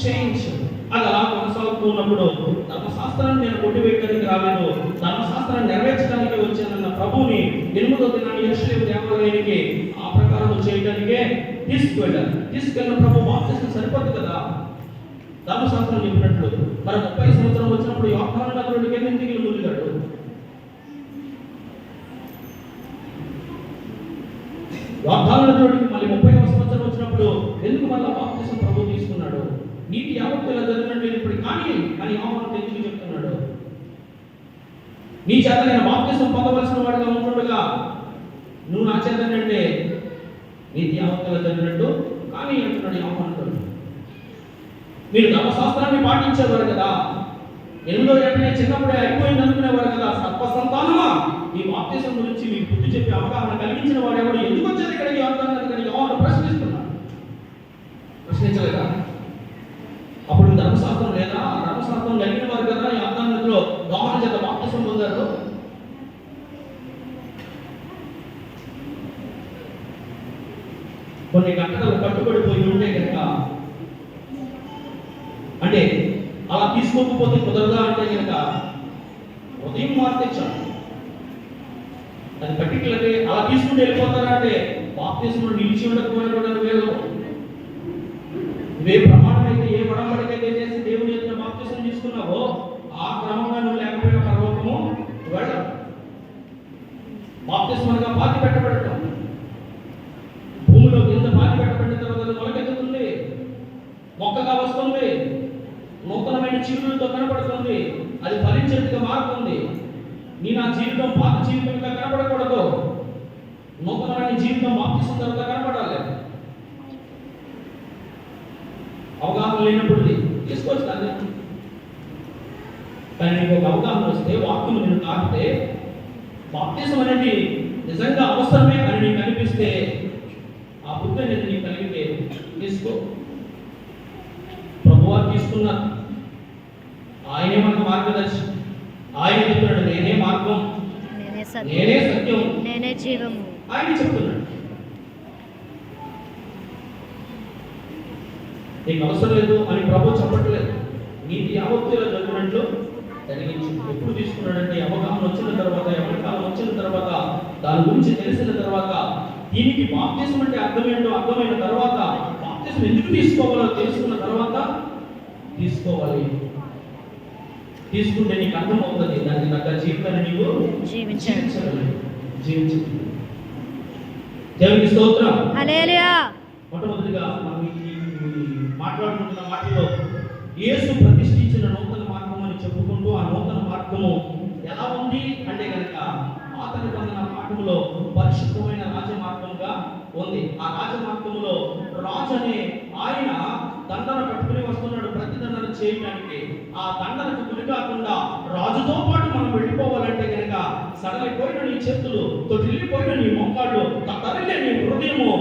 చేయించాడు. అది అలా కొనసాగుతూ ఉన్నప్పుడు ధర్మశాస్త్రాన్ని నేను కొట్టివేయడానికి రాలేదు, ధర్మశాస్త్రాన్ని నెరవేర్చడానికి వచ్చానన్న ప్రభువుని 8వ దినాన్ని యెరూషలేము దేవాలయానికి ఆ ప్రకారం చేయడానికే తీసుకువెళ్ళారు. తీసుకెళ్ళిన ప్రభు బాప్తిసం సరిపోదు కదా ధర్మశాస్త్రం చెప్పినట్లు. మరి 30 సంవత్సరం వచ్చినప్పుడు యోర్దాను నగరుడికి ఎందుకు మునిగాడు? యోర్దాను నగరుడికి మళ్ళీ 30వ సంవత్సరం వచ్చినప్పుడు ఎందుకు మళ్ళీ బాప్తిసం ప్రభు తీసుకున్నాడు? నీటి యావత్తు ఇలా జరిగినట్టు ఇప్పుడు కానీ అని యోహాను ఎందుకు చెప్తున్నాడు? నీ చేత నేను బాప్తిసం పొందవలసిన వాడిగా ఉంటుండగా నువ్వు నా చేత అంటే నీతి యావత్తు జరిగినట్టు కానీ అంటున్నాడు యోహాను. మీరు ధర్మశాస్త్రాన్ని పాటించేవారు కదా, 8వ ఏటనే చిన్నప్పుడే అయిపోయింది అనుకునేవారు కదా. సర్వసంతానమా ఈ బాప్తిసం గురించి మీకు బుద్ధి చెప్పి అవగాహన కలిగించిన వాడు ఎవడు? ఎందుకు వచ్చేది ఇక్కడికి యోహాను ప్రశ్నిస్తున్నాడు. ప్రశ్నించలేదా? అప్పుడు ధర్మశాస్త్రం లేదా? ధర్మశాస్త్రం కలిగిన వారు కదా యోర్దానులో యోహాను చేత బాప్తిసం పొందారు. కొన్ని గంటలు కట్టుబడిపోయి ఉంటే కనుక అంటే అలా తీసుకోకపోతే కుదరదా అంటే కనుక ఉదయం మారితే చాలు. అది పర్టికులర్గా అలా తీసుకుంటూ వెళ్ళిపోతారా అంటే బాప్తిసంలో నిలిచి ఉండకపోవడం వేరు. నువ్వే ప్రమాణం అయితే ఏ వడంబడికైతే చేసి దేవుని ఎదుట బాప్తిసం తీసుకున్నావో ఆ క్రమంగా నువ్వు లేకపోయినా పర్వతము వెళ్ళవు. బాప్తిసం అనగా పాతి పెట్టబడటం. భూమిలో కింద పాతి పెట్టబడిన తర్వాత అది మొలకెత్తుతుంది, మొక్కగా వస్తుంది, నూతనమైన చిగురులతో కనపడుతుంది, అది ఫలించేట్టుగా మారుతుంది. నీ నా జీవితం పాత జీవితంగా కనపడకూడదు, నూతనమైన జీవితం బాప్తిసం తర్వాత కనపడాలి. అవగాహన లేనప్పుడు తీసుకోవచ్చు కదా. కానీ నీకు ఒక అవగాహన వస్తే వాక్యం నేను తాకితే బాప్తిసం అనేది నిజంగా అవసరమే అని నీకు అనిపిస్తే ఆ బుద్ధి అనేది నీకు కలిగితే తీసుకో. ప్రభువా తీసుకున్నారు, ఆయనే మనకు మార్గదర్శి. ఆయన చెప్తున్నాడు నేనే మార్గం, నేనే సత్యం, నేనే జీవము. ఆయన చెప్తున్నాడు. నీకు అవసరం లేదు అని ప్రభు చెప్పట్లేదు. నీతి యావత్తులో జరిగినట్లు జరిగించు. ఎప్పుడు తీసుకున్నాడంటే అవగాహన వచ్చిన తర్వాత, ఎవరికాలం వచ్చిన తర్వాత, దాని గురించి తెలిసిన తర్వాత, దీనికి బాప్తిసం అంటే అర్థమేంటో అర్థమైన తర్వాత, బాప్తిసం ఎందుకు తీసుకోవాలో తెలుసుకున్న తర్వాత తీసుకోవాలి. తీసుకుంటే నీకు అర్థం అవుతుంది, దానికి తగ్గ జీవితాన్ని నీవు జీవించాలి. దేవునికి స్తోత్రం. హల్లెలూయా. మొట్టమొదటిగా మనం మాట్లాడుకుంటున్న మాటలో యేసు ప్రతిష్ఠించిన నూతన మార్గం అని చెప్పుకుంటూ ఆ నూతన మార్గము ఎలా ఉంది అంటే కనుక పాత నిబంధన మార్గంలో పరిశుద్ధమైన రాజమార్గంగా ఉంది. ఆ రాజమార్గంలో రాజు అనే ఆయన దండన పట్టుకుని వస్తున్నాడు ప్రతిదండన చేయడానికి. ఆ దండనకు గురి కాకుండా రాజుతో పాటు మనం వెళ్ళిపోవాలంటే కనుక సడలిపోయిన నీ చేతులు, తొట్టిల్లిపోయిన నీ మోకాళ్ళు, తరలే నీ హృదయము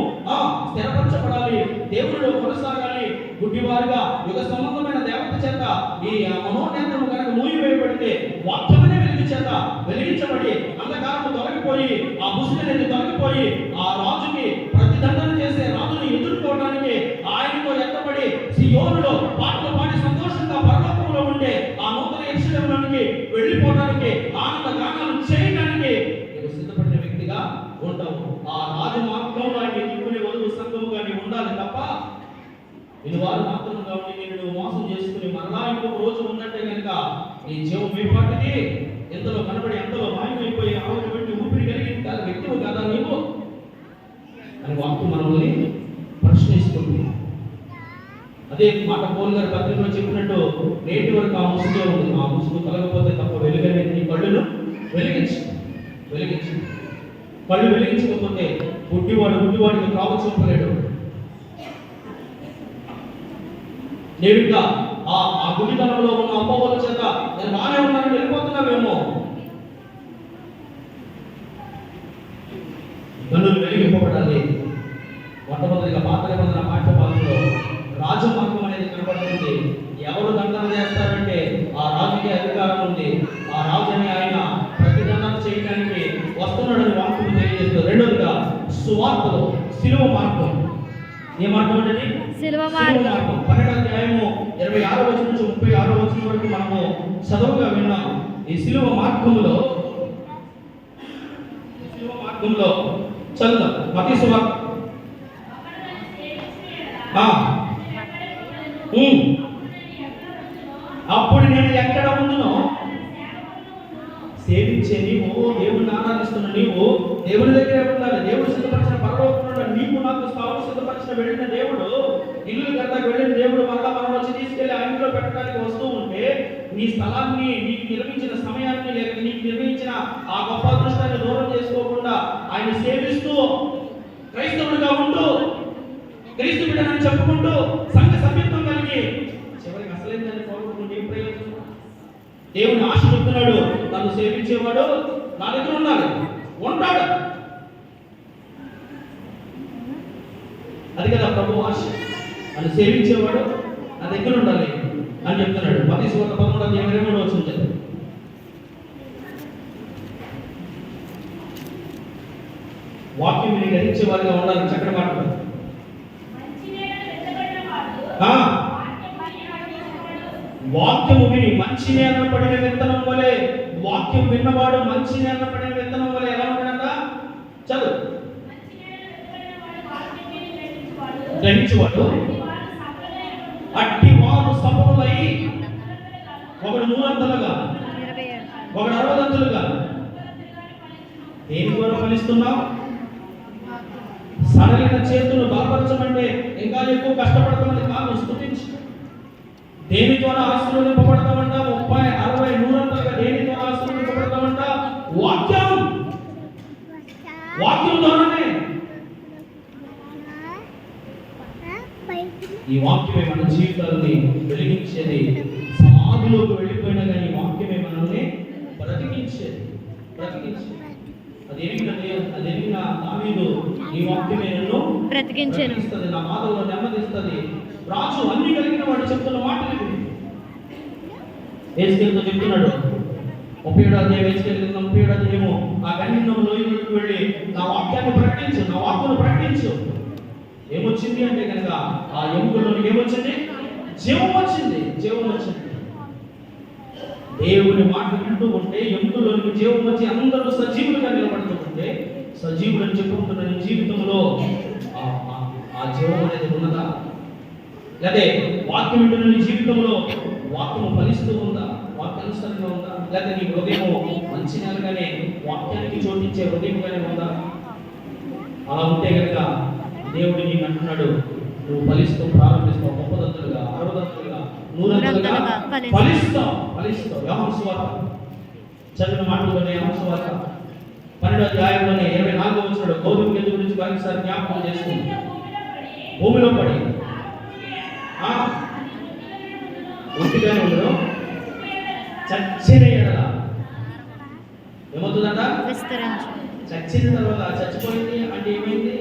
స్థిరపరచబడాలి, దేవుడిలో కొనసాగాలి. గుడ్డివారుగా యుగ సంబంధమైన దేవత చేత ఈ మనోనేత్రము కనుక మూసివేయబడితే వాక్యమనే వెలుగు చేత వెలిగించబడి అంధకారము తొలగిపోయి ఆ ముసుగు అనేది తొలగిపోయి ఆ రాజుకి ప్రతిదండన చేసే రాజుని ఎదుర్కోవడానికి ఆయనతో ఎత్తబడి సియోనులో పాటలు పాడి సంతోషంగా పరలోకంలో ఉంటే ఆ నూతన యెరూషలేములోనికి వెళ్ళిపోవడానికి ఆనంద గానాలు చేయడానికి నీవు సిద్ధపడిన వ్యక్తిగా ఉంటావు. ఆ రాజమార్గంలో ఆయన ఎదుర్కొనే వధువు సంఘముగా నీవు ఉండాలి తప్ప ఇది వారు మాత్రంగా ఉండి నేను మోసం చేసుకుని మరలా ఇంకొక రోజు ఉందంటే కనుక నీ జీవం మీపాటిది ఎంతలో కనబడి ఎంతలో మాయమైపోయి ఆవిడ పెట్టి ఊపిరి కలిగి వ్యక్తివు కదా నీవు అని వాక్యం మనల్ని ప్రశ్నిస్తుంది. అదే మాట పౌలు గారి పత్రికలో చెప్పినట్టు నేటి వరకు ఆ ముసుగే ఉంది, ఆ ముసుగు తొలగపోతే తప్ప వెలుగనేది నీ కళ్ళును వెలిగించు. కళ్ళు వెలిగించకపోతే గుడ్డివాడికి కావు చూపలేడు. నేను ఇంకా ఆ గుడితనంలో ఉన్న అమ్మవాళ్ళ చేత నేను బాగానే ఉన్నాను వెళ్ళిపోతున్నావేమో. కన్నులు వెలిగింపబడాలి. మొట్టమొదటిగా పాత నిబంధన పాఠ్యభాగంలో రాజమార్గం అనేది కనబడుతుంది. ఎవరు దండన చేస్తారంటే ఆ రాజుకి అధికారం ఉంది. ఆ రాజుని ఆయన ప్రతిదండన చేయడానికి వస్తున్నాడని వాక్యం తెలియజేస్తుంది. రెండోదిగా సువార్తలో శిలువ మార్గం. ఏ మార్గం అంటే శిలువ మార్గం. 12వ అధ్యాయము 26వ వచనం నుంచి 36వ వచనం వరకు మనము చదువుగా విన్నాము. ఈ శిలువ మార్గంలో చదువుదాం. మత్తయి సువార్త అప్పుడు నేను ఎక్కడ ఉందునో సేవించే నీవు, దేవుడిని ఆరాధిస్తున్న నీవు దేవుని దగ్గరే ఉండాలి. దేవుడు సిద్ధపరిచిన పరలోకంలో నీకు నాకు స్థానం సిద్ధపరిచిన వెళ్ళిన దేవుడు, ఇల్లు కట్టకు వెళ్ళిన దేవుడు మళ్ళా మనం వచ్చి తీసుకెళ్లి ఆ ఇంట్లో పెట్టడానికి వస్తూ ఉంటే నీ స్థలాన్ని, నీకు నిర్మించిన సమయాన్ని, లేక నీకు నిర్మించిన ఆ గొప్ప అదృష్టాన్ని దూరం చేసుకోకుండా ఆయన సేవిస్తూ క్రైస్తవుడిగా ఉంటూ క్రీస్తు బిడ్డనని చెప్పుకుంటూ సంఘ సభ్యత్వం కలిగి చివరికి అసలేందని పోగొట్టుకుంటే ఏం ప్రయోజనం? దేవుని ఆశ చెప్తున్నాడు, నన్ను సేవించేవాడు నా దగ్గర ఉండాలి, ఉంటాడు. అది కదా ప్రభు ఆశ, నన్ను సేవించేవాడు నా దగ్గర ఉండాలి అని చెప్తున్నాడు. మత్తయి సువార్త 13వ అధ్యాయం 23వ వచనం. వాక్యం విని గ్రహించే వారిగా ఉండాలి. చక్కటి మాట. వాక్యము విని మంచి నేల పడిన విత్తనం వలె, వాక్యం విన్నవాడు మంచి నేల పడిన విత్తనం వలె ఎలా ఉంటాడంట? చదువు. గ్రహించువాడు అట్టి వారు సఫలులై ఒకడు 100 ఒకడు 60 దేని ద్వారా ఫలిస్తున్నావు? సడలిన చేతులు బలపరచమంటే ఇంకా ఎక్కువ కష్టపడతామని కాదు, స్తుతించు. దేని ద్వారా ఆశీర్వదింపబడతామంట? 30, 60, 100 దేని ద్వారా ఆశీర్వదింపబడతామంట? వాక్యం ద్వారానే. ఈ వాక్యమే మన జీవితాన్ని వెలిగించేది. సమాధిలోకి వెళ్ళిపోయినా కానీ వాక్యమే మనల్ని బ్రతికించేది. అది ఎరిగిన దావీదు, ఈ వాక్యమే నన్ను బ్రతికించేది, నా బాధల్లో నెమ్మదిస్తుంది. రాజు అన్ని కలిగిన వాడు చెప్తున్న మాటలు ఇవి. యేసుకేలుతో చెప్తున్నాడు 37వ అధ్యాయం, యేసుకేలు 37వ అధ్యాయము, ఆ గన్నిన్నం లోయలోకి వెళ్ళి నా వాక్యాన్ని ప్రకటించు, నా వాక్కును ప్రకటించు. ఏమొచ్చింది అంటే కనుక ఆ ఎముకల్లోనికి ఏమొచ్చింది? జీవం వచ్చింది. దేవుని మాట వింటూ ఉంటే ఎముకల్లోనికి జీవం వచ్చి అందరూ సజీవులుగా నిలబడుతూ ఉంటే, సజీవులని చెప్పుకుంటున్న నీ జీవితంలో ఆ జీవం అనేది ఉన్నదా? లేకపోతే వాక్యం వింటున్న నీ జీవితంలో వాక్యము ఫలిస్తూ ఉందా? వాక్యానుసరంగా ఉందా? లేకపోతే నీ హృదయము మంచి నెలగానే వాక్యానికి చోటించే హృదయంగానే ఉందా? అలా ఉంటే కనుక దేవుడు నీకు అంటున్నాడు, నువ్వు ఫలిస్తూ ప్రారంభిస్తావు. 30 60 100 ఫలిస్తావు. యోహాను సువార్త చదివిన మాటల్లోనే, యోహాను సువార్త 12వ అధ్యాయంలోనే 24వ వచనంలో గోధుమ గింజ గురించి మరొకసారి జ్ఞాపకం చేసుకుంది. భూమిలో పడి ఒంటిగానే ఉండదు, చచ్చిన ఎడల ఏమవుతుందంట? చచ్చిన తర్వాత చచ్చిపోయింది అంటే ఏమైంది?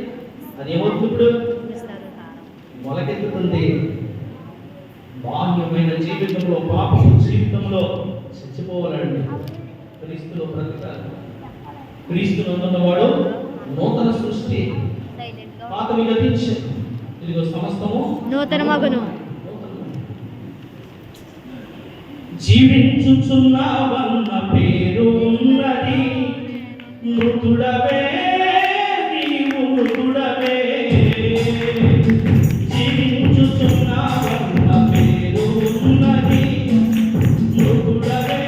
అది ఏమవుతుంది? ఇప్పుడు మొలకెత్తుతుంది. బాహ్యమైన జీవితంలో, పాపపు జీవితంలో చచ్చిపోవాలండి. క్రీస్తులో బ్రతకాలి. క్రీస్తులో ఉన్నవాడు నూతన సృష్టి, పాతవి గతించి ఇదిగో సమస్తము నూతన మగును. జీవించుచున్నావన్న పేరు ఉన్నది, మృతుడవే నీవు, మృతుడవే. జీవించుచున్నావన్న పేరు ఉన్నది, మృతుడవే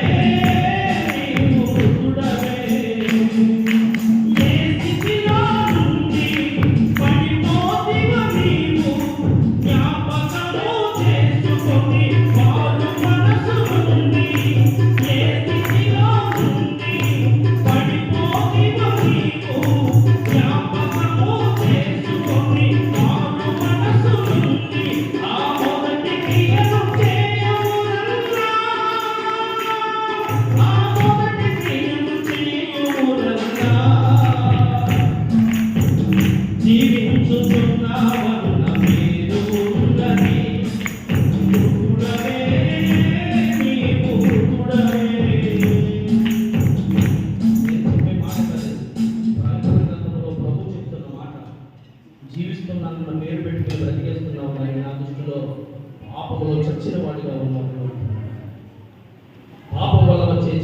నీవు, మృతుడవే. ఏ స్థితిలో నుండి పడిపోతివ నీవు, జ్ఞాపకము చేసుకొని వారు మనసు నుండి. ఏ స్థితిలో నుండి పడిపోతివ నీవు,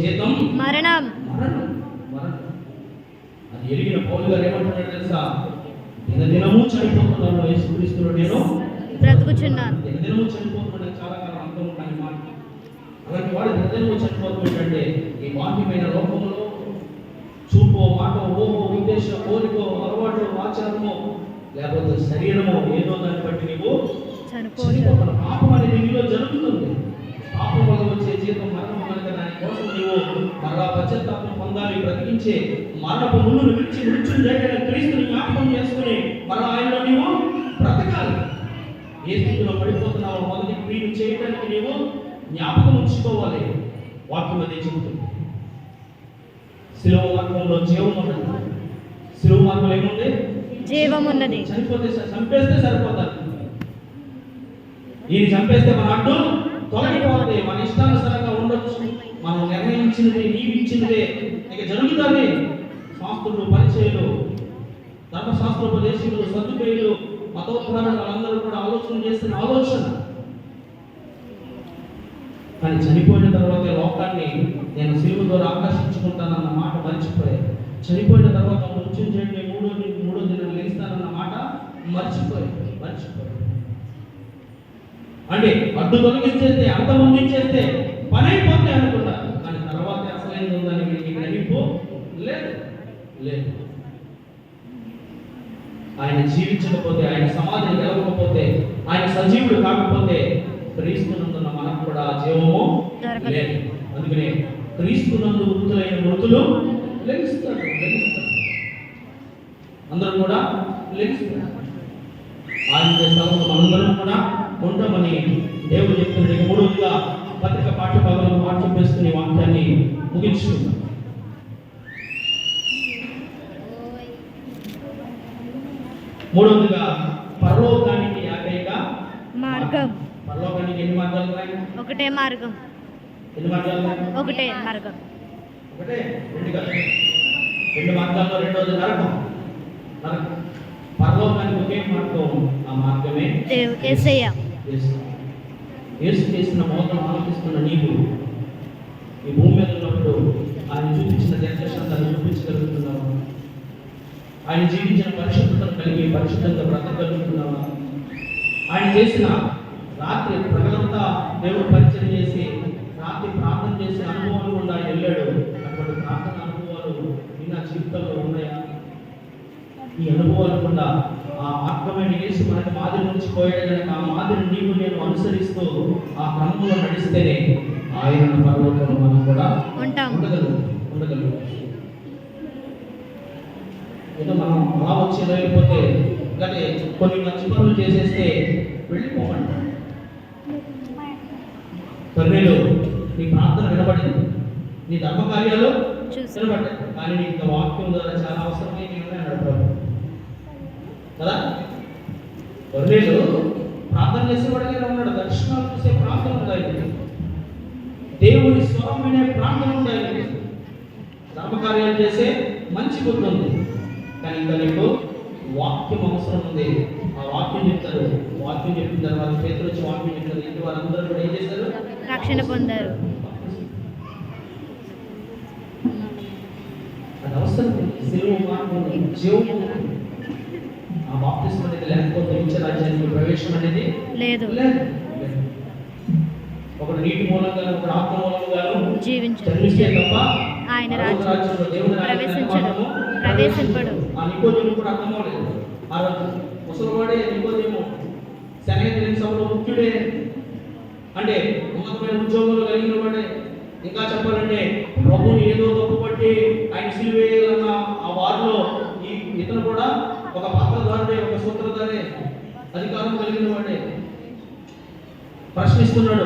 జీతం మరణం. మరణం. మరణం. అది ఎరిగిన పౌలు గారు ఏమంటున్నాడు తెలుసా? దినదినము చనిపోతున్నాను, యేసుక్రీస్తులో నేను బ్రతుకుచున్నాను. దినదినము చనిపోతున్నాడు. చాలా కాలం అర్థం ఉంటాను మాట. అలాంటి వాడు దినదినము చనిపోతుంటే ఈ బాహ్యమైన లోకంలో చూపో, మాట, ఓహో, ఉద్దేశ, కోరికో, అలవాటు, ఆచారమో, లేకపోతే శరీరమో ఏదో దాన్ని బట్టి నీవు చనిపోతున్నావు. పాపం అనేది నీలో జరుగుతుంది. పాపం వల్ల వచ్చే జీవితం మరణం కనుక దానికోసం నీవు మరలా పశ్చాత్తాపం పొందాలి. బ్రతికించే మరణపు ముందును విడిచి మృత్యుని చేయడానికి క్రీస్తుని జ్ఞాపకం చేసుకుని మరలా ఆయనలో నీవు బ్రతకాలి. ఏ స్థితిలో పడిపోతున్నావో మొదటి క్రియలు చేయడానికి నీవు జ్ఞాపకం ఉంచుకోవాలి. వాక్యం అదే చెబుతుంది. శిలువ మార్గంలో జీవం ఉన్నది. శిలువ మార్గంలో ఏముంది? జీవం ఉన్నది. చనిపోతే చంపేస్తే సరిపోతారు. ఈయన చంపేస్తే మన అడ్డు తొలగిపోతే మన ఇష్టానుసారంగా ఉండొచ్చు. మనం నిర్ణయించినది, నీవిచ్చినదే ఇక జరుగుతుంది. శాస్త్రులు, పరిచయులు, ధర్మశాస్త్రోపదేశకులు, సద్దుకేయులు, మతోద్ధారులు వాళ్ళందరూ కూడా ఆలోచన చేస్తున్న ఆలోచన. కానీ చనిపోయిన తర్వాత లోకాన్ని నేను శిలువ ద్వారా ఆకర్షించుకుంటానన్న మాట మర్చిపోయారు. చనిపోయిన తర్వాత మృత్యుంజయుడిని మూడో దినం లేస్తానన్న మాట మర్చిపోయారు. అంటే అడ్డు తొలగించేస్తే, అంతమందించేస్తే పని అయిపోతే అనుకుంటారు. కానీ తర్వాత అసలైంది ఉందని వీరికి గ్రహింపు లేదు. ఆయన జీవించకపోతే, ఆయన సమాధిని గెలవకపోతే, ఆయన సజీవుడు కాకపోతే క్రీస్తునందున్న మనకు కూడా జీవము లేదు. అందుకనే క్రీస్తునందు మృతులైన మృతులు లెగిస్తారు. అందరూ కూడా లెగిస్తారు. ఆయన స్థలంలో మనందరం కూడా ఉంటామని దేవుడు చెప్తుంది. మూడవదిగా పత్రిక పాఠ్యభాగంలో వాక్యం వేసుకుని వాక్యాన్ని ముగించుకుంటాం. మూడవదిగా పరలోకానికి ఏకైక మార్గం. పరలోకానికి ఎన్ని మార్గాలు ఉన్నాయి? ఒకటే మార్గం. ఎన్ని మార్గాలు ఉన్నాయి? ఒకటే మార్గం. ఒకటే, రెండు కాదు. రెండు మార్గాల్లో రెండోది నరకం. పరలోకానికి ఒకే మార్గం. ఆ మార్గమే యేసయ్య. యేసు చేసిన మోసం ఆలోచిస్తున్న నీవు ఈ భూమి మీద ఉన్నప్పుడు ఆయన చూపించిన దీర్ఘశాంతాన్ని చూపించగలుగుతున్నావా? ఆయన జీవించిన పరిశుద్ధతను కలిగి పరిశుద్ధంగా బ్రతకగలుగుతున్నావా? ఆయన చేసిన రాత్రి ప్రజలంతా దేవుడు పరిచయం చేసి రాత్రి ప్రార్థన చేసే అనుభవాలు కూడా ఆయన వెళ్ళాడు. అటువంటి ప్రార్థన అనుభవాలు నా జీవితంలో ఉన్నాయా? ఈ అనుభవాలు కూడా ఆ మార్గమైన యేసు మనకి మాదిరి నుంచి పోయాడు కనుక ఆ మాదిరి నీవు నేను అనుసరిస్తూ ఆ క్రమంలో నడిస్తేనే ఆయన పరలోకంలో మనం కూడా ఉండగలుగుతాం. ఏదో మనం అలా వచ్చి వెళ్ళిపోతే అంటే కొన్ని మంచి పనులు చేసేస్తే వెళ్ళిపోమంటాం. తల్లిలో నీ ప్రార్థన వినబడింది, నీ ధర్మకార్యాలు వినబడ్డాయి, కానీ నీకు వాక్యం ద్వారా చాలా అవసరమే నడపడం కదా. తల్లిలో ప్రార్థన చేసేవాడిగా ఉన్నాడు, దర్శనాలు చూసే ప్రార్థన ఉండాలి, దేవుని స్వరం వినే ప్రార్థన ఉండాలి, ధర్మకార్యాలు చేసే మంచి బుద్ధి ఉంది. కానీ ఇంకా నీకు వాక్యం అవసరం ఉంది. ఆ వాక్యం చెప్తారు. వాక్యం చెప్పిన తర్వాత పేతురు వచ్చి వాక్యం చెప్తారు. ఇంటి వారందరూ కూడా ఏం చేశారు? రక్షణ పొందారు. అది అవసరం. శిలువ మార్గం జీవం. ఆ బాప్తిస్మం అనేది లేకపోతే నిత్య రాజ్యానికి ప్రవేశం అనేది లేదు. ఒకడు నీటి మూలంగా ఒకడు ఆత్మ మూలంగాను జన్మిస్తే తప్ప ఆయన రాజ్యంలో దేవుని ప్రవేశించడు. ఆ నికోదేము కూడా అర్థమవలేదు. ఆ రోజు ముసలివాడే నికోదేము, శనగ సభలో ముఖ్యుడే, అంటే ఉన్నతమైన ఉద్యోగంలో కలిగిన వాడే. ఇంకా చెప్పాలంటే ప్రభుని ఏదో తప్పుపట్టి ఆయన సిలువేయాలన్న ఆ వారిలో ఇతను కూడా ఒక పాత్రధారుడే, ఒక సూత్రధారే, అధికారం కలిగిన వాడే. ప్రశ్నిస్తున్నాడు,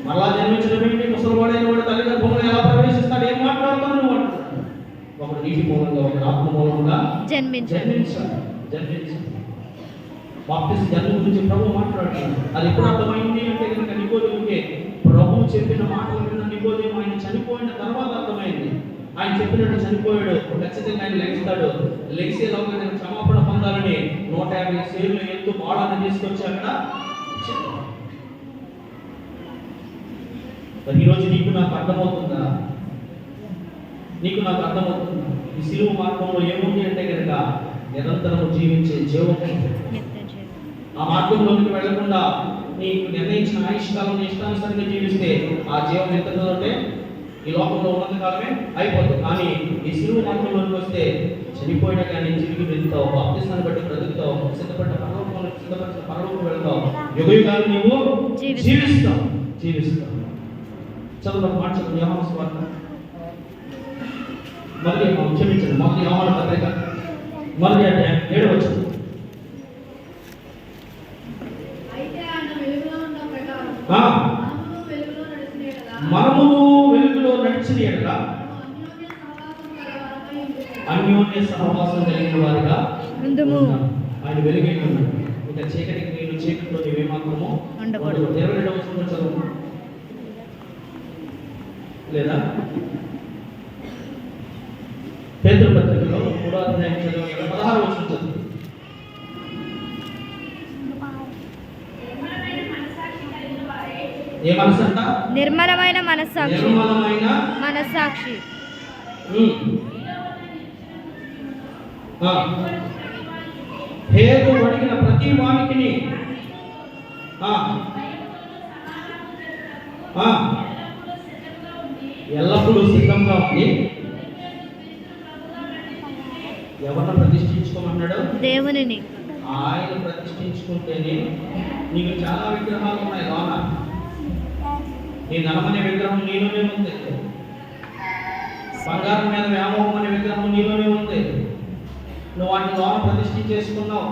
మరలా జన్మించడం ఏంటి? ముసలివాడైన వాడు తల్లి గర్భంలో ఎలా ప్రవేశిస్తాడు? ఏం మాట్లాడుతాను నువ్వు అంటున్నాడు. ఒకడు నీటి మూలంగా, ఒకడు ఆత్మ మూలంగా జన్మించాడు. బాప్తిస్మ జన్మ గురించి ప్రభు మాట్లాడుతున్నాడు. అది ఎప్పుడు అర్థమైంది అంటే కనుక నికోదేముకే ప్రభు చెప్పిన మాటలు విన్న నికోదేము ఆయన చనిపోయిన తర్వాత అర్థమైంది. ఆయన చెప్పినట్టు చనిపోయాడు, ఖచ్చితంగా ఆయన లెగిస్తాడు. లెగిసేలోగా నేను క్షమాపణ పొందాలని 150 సేర్లు ఎత్తు బాడాన్ని తీసుకొచ్చి అక్కడ మరి ఈరోజు నీకు నాకు అర్థమవుతుందా? నీకు నాకు అర్థమవుతుందా? ఈ సిలువ మార్గంలో ఏముంది అంటే కనుక నిరంతరము జీవించే జీవం. ఆ మార్గంలోకి వెళ్లకుండా నీకు నిర్ణయించిన ఆయుష్కాలం ఇష్టానుసారంగా జీవిస్తే ఆ జీవం ఎంత అంటే ఈ లోకంలో ఉన్నంత కాలమే అయిపోతుంది. కానీ ఈ సిలువ మార్గంలోకి వస్తే చనిపోయినా కానీ తిరిగి వెళ్తావు, బాప్తిస్మాన్ని బట్టి బ్రతుకుతావు, సిద్ధపడిన పరలోకం వెళ్తావు, యుగయుగాలు నీవు జీవిస్తావు. చదువు మాట చదువు. యోహాను సువార్త మొదటి యోహాను పత్రిక మొదటి అధ్యాయం 7వ వచనం. మనమును వెలుగులో నడిచిన ఎడల అన్యోన్య సహవాసం కలిగిన వారిగా ఉందుము. ఆయన వెలుగే ఉన్నాడు. ఇంకా చీకటికి నేను చీకటిలో నీవేమాత్రము ఉండకూడదు. 22వ వచనం చదువు. లేదా పేతురు పత్రికలో 3వ అధ్యాయం చదువు 16వ వచనం చదువు. ఏ మనసు అంట? నిర్మలమైన మనస్సాక్షి. హేతు అడిగిన ప్రతి వానికి ఎల్లప్పుడూ సిద్ధంగా ఉంది. ఎవరిని ప్రతిష్ఠించుకోమన్నాడు? దేవునిని. ఆయన ప్రతిష్ఠించుకుంటేనే. నీకు చాలా విగ్రహాలు ఉన్నాయి లోన. నీ ధనమనే విగ్రహం నీలోనే ఉంది. బంగారం మీద వ్యామోహం అనే విగ్రహం నీలోనే ఉంది. నువ్వు వాటిని లోన ప్రతిష్ఠించేసుకున్నావు.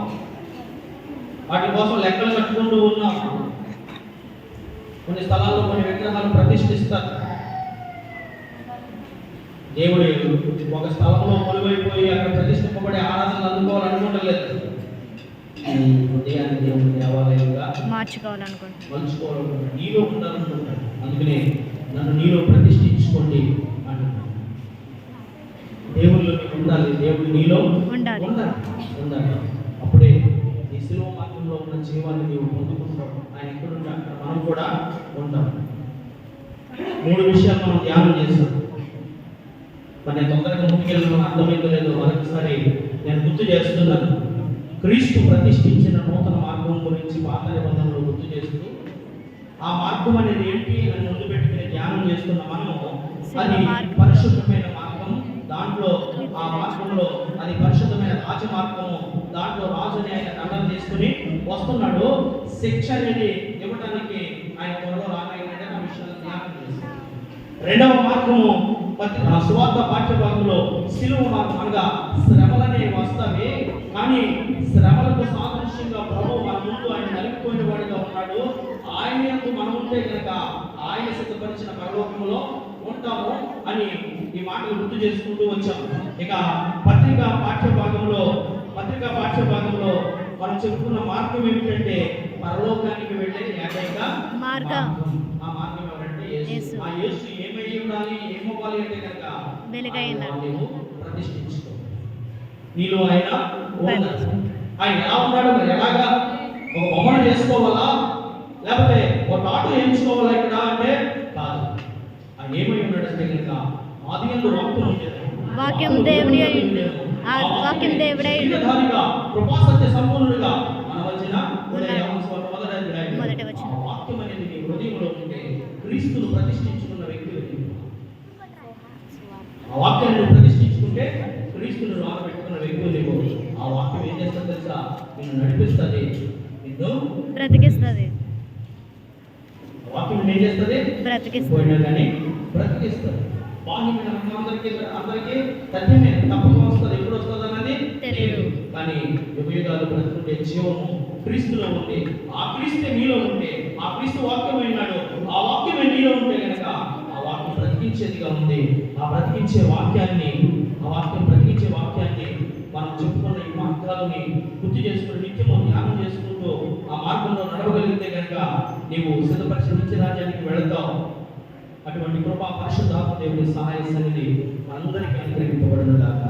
వాటి కోసం లెక్కలు కట్టుకుంటూ ఉన్నావు. కొన్ని స్థలాల్లో కొన్ని విగ్రహాలు ప్రతిష్ఠిస్తారు. దేవుడు ఒక స్థలంలో కొలువైపోయి అక్కడ ప్రతిష్ఠింపబడి ఆరాధనలు అందుకోవాలనుకుంటలేదు. హృదయాన్ని దేవుడు దేవాలయంగా మలుచుకోవాలనుకుంటున్నాడు. నీలో ఉండాలనుకుంటాడు. అందుకనే నన్ను నీలో ప్రతిష్ఠించుకోండి అంటున్నాడు. దేవుళ్ళు ఉండాలి, దేవుడు నీలో ఉండాలి. అప్పుడే ఈ సిలువ మార్గంలో ఉన్న జీవాన్ని నీవు పొందుకుంటావు. ఆయన ఎక్కడుంటే అక్కడ మనం కూడా ఉంటాం. 3 విషయాలు మనం ధ్యానం చేస్తాం. మరి నేను తొందరగా ముందుకెళ్ళడం అర్థమైందో లేదో మరొకసారి నేను గుర్తు చేస్తున్నాను. క్రీస్తు ప్రతిష్ఠించిన నూతన మార్గం గురించి పాత నిబంధనలు గుర్తు చేస్తూ ఆ మార్గం అనేది ఏంటి అని ముందు పెట్టుకుని ధ్యానం చేస్తున్న మనము అది పరిశుద్ధమైన మార్గం. దాంట్లో ఆ మార్గంలో అది పరిశుద్ధమైన రాజమార్గము. దాంట్లో రాజుని ఆయన దండం తీసుకుని వస్తున్నాడు. శిక్ష అనేది ఇవ్వడానికి ఆయన త్వరలో రాబోయేటంటే ఆ విషయాన్ని ధ్యానం చేస్తాం. 2వ మార్గము సువార్త పాఠ్యభాగంలో సిలువ మార్గం అనగా శ్రమలనే వస్తాయి. కానీ శ్రమలకు సాదృశ్యంగా ప్రభు మన ముందు ఆయన నలిగిపోయిన వాడిగా ఉన్నాడు. ఆయన యందు మనం ఉంటే కనుక ఆయన సిద్ధపరిచిన పరలోకంలో ఉంటాము అని ఈ మాటలు గుర్తు చేసుకుంటూ వచ్చాము. ఇక పత్రికా పాఠ్యభాగంలో మనం చెప్పుకున్న మార్గం ఏమిటంటే పరలోకానికి వెళ్ళే ఏకైక మార్గం. ఆ మార్గం ఎవరంటే యేసు. ఆ యేసు ఏమై ఉండాలి, ఏమవ్వాలి అంటే కనుక నీవు ప్రతిష్ఠించుకో. నీలో ఆయన ఉన్నాడు. ఆయన ఎలా ఉన్నాడు? మరి ఎలాగా? ఒక బొమ్మను చేసుకోవాలా, లేకపోతే ఒక టాటూ వేయించుకోవాలా ఇక్కడ అంటే కాదు. ఆయన ఏమై ఉన్నాడంటే కనుక ఆదియందు వాక్యం ఉండేది. వాక్యం దేవుడే కృపా సత్య సంపూర్ణుడిగా మన వచ్చిన మొదటి వచనం. వాక్యం అనేది నీ హృదయంలో ఉంటే క్రీస్తును ప్రతిష్ఠించుకున్న వ్యక్తి. ఆ వాక్యాన్ని ప్రతిష్ఠించుకుంటే క్రీస్తును రాబెట్టుకున్న వ్యక్తి. ఆ వాక్యం ఏం చేస్తుంది తెలుసా? నిన్ను నడిపిస్తుంది, నిన్ను బ్రతికిస్తుంది. వాక్యం ఏం చేస్తుంది? పోయినా కానీ బ్రతికిస్తుంది. బాహ్యమైన అందరికీ తథ్యమే, తప్పక వస్తుంది. ఎప్పుడు వస్తుంది అన్నది తెలియదు. కానీ యుగయుగాలు బ్రతుకుంటే జీవము క్రీస్తులో ఉంటే, ఆ క్రీస్తే నీలో ఉంటే, ఆ క్రీస్తు వాక్యమైనాడు, ఆ వాక్యమే నీలో ఉంటే కనుక ఆ వాక్యం బ్రతికించేదిగా ఉంది. ఆ బ్రతికించే వాక్యాన్ని మనం చెప్పుకున్న ఈ మార్గాలని గుర్తు చేసుకుని నిత్యము ధ్యానం చేసుకుంటూ ఆ మార్గంలో నడవగలిగితే కనుక నీవు సిద్ధపరిచిన నిత్య రాజ్యానికి వెళతావు. అటువంటి కృపా పరిశుద్ధాత్మ దేవుని సహాయ సన్నిధి మనందరికీ అనుగ్రహింపబడును గాక.